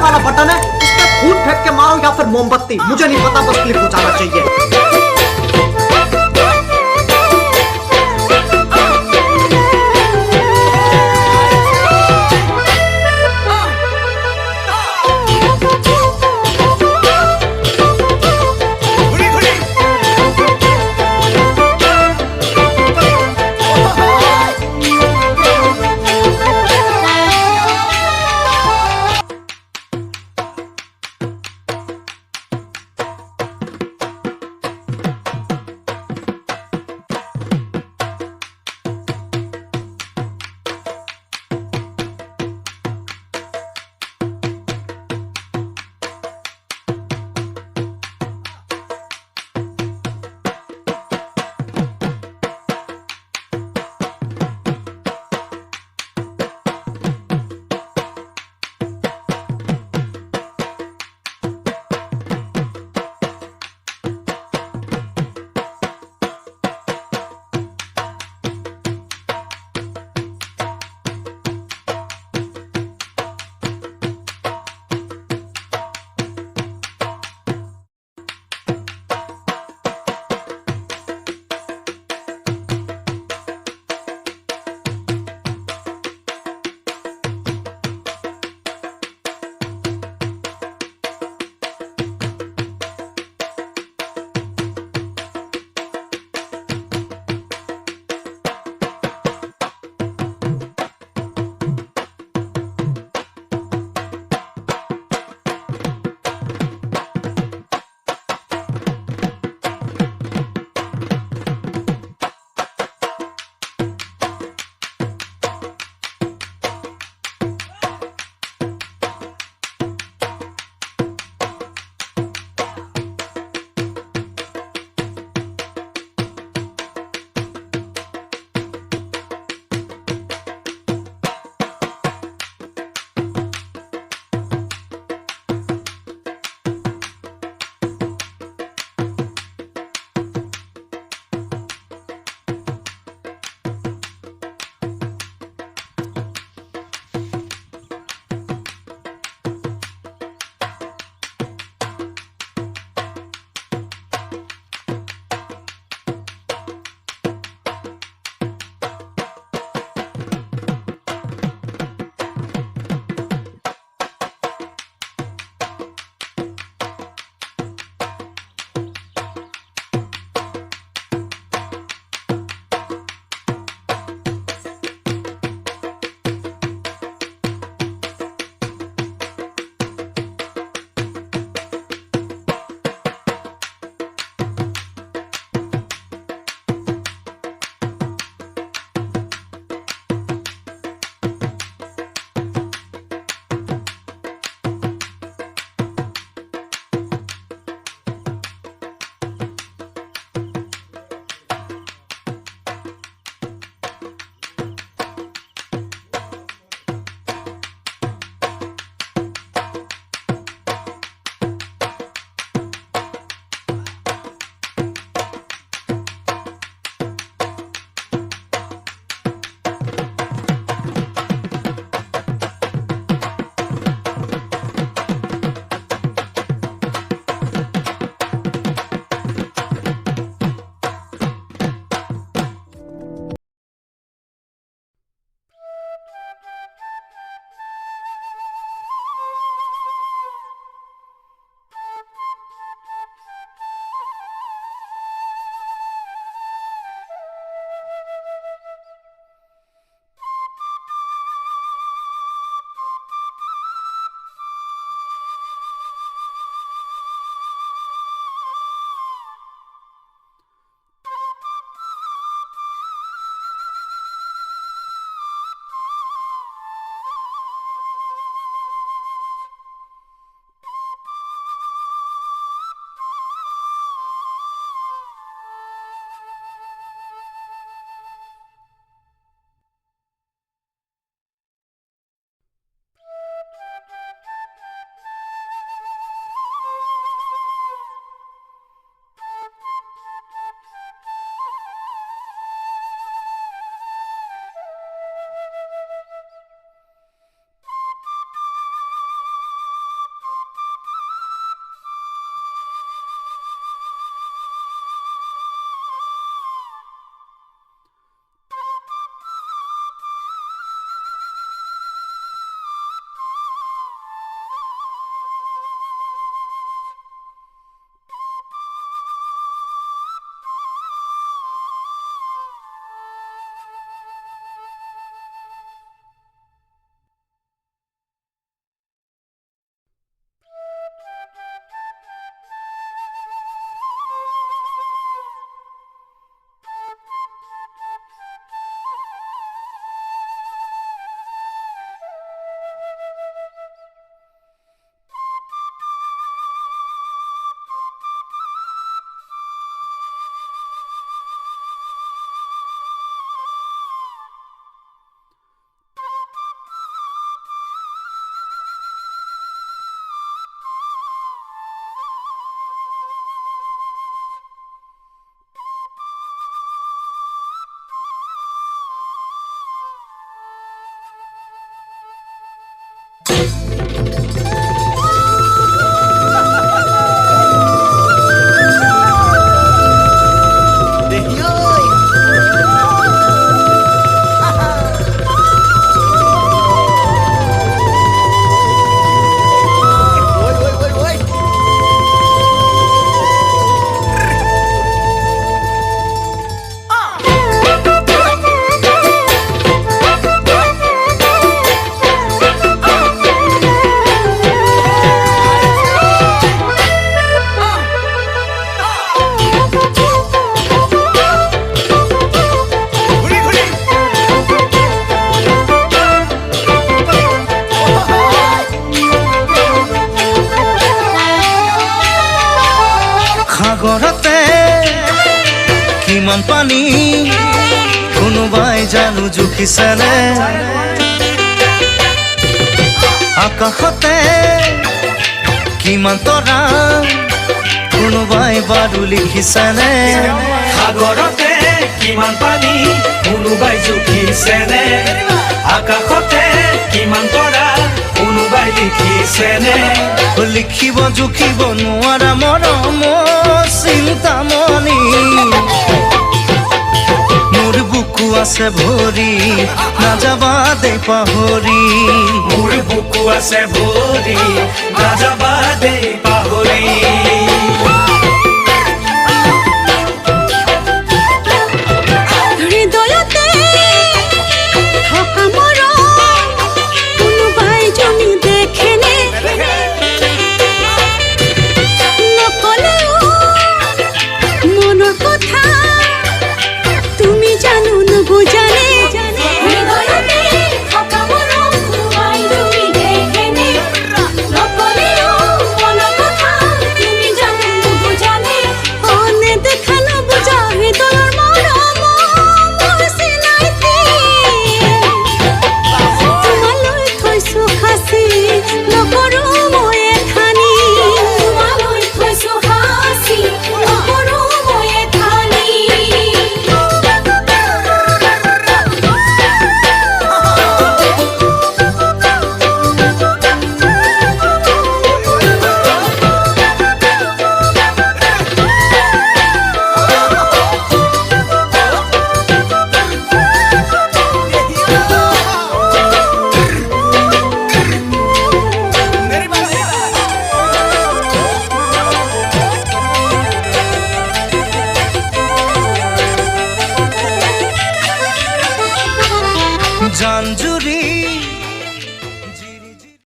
लाल वाला बटन है, उस पर फूट फेंक के मारो या फिर मोमबत्ती, मुझे नहीं पता, बस क्लिक हो जाना चाहिए। পানী কোনোবাই জানো জুখিছেনে আকাশতে কিমান তৰা কোনোবাই বাৰু লিখিছেনে সাগৰতে কিমান পানী কোনোবাই জুখিছেনে আকাশতে কিমান তৰা কোনোবাই লিখিছেনে লিখিব জুখিব নোৱাৰা মৰম চিন্তামণি মোৰ বুকু আছে ভৰি নাযাবা দে পাহৰি মোৰ বুকু আছে ভৰি নাযাবা দেই পাহৰি হৃদয়তে থকা মৰম কোনোবাই যদি দেখেনে নকলেও মনৰ কথা তুমি জানো নুবুজানে হৃদয়তে থকা মৰম কোনোবাই যদি দেখেনে নকলেও মনৰ কথা তুমি জানো নুবুজানে অনে দেখা নুবুজা হৃদয়ৰ মৰম মোৰ চিনাইতে তোমালৈ থৈছো সাঁচি নকৰো মই এঠানি তোমালৈ থৈছো সাঁচি নকৰো মই এঠানি জান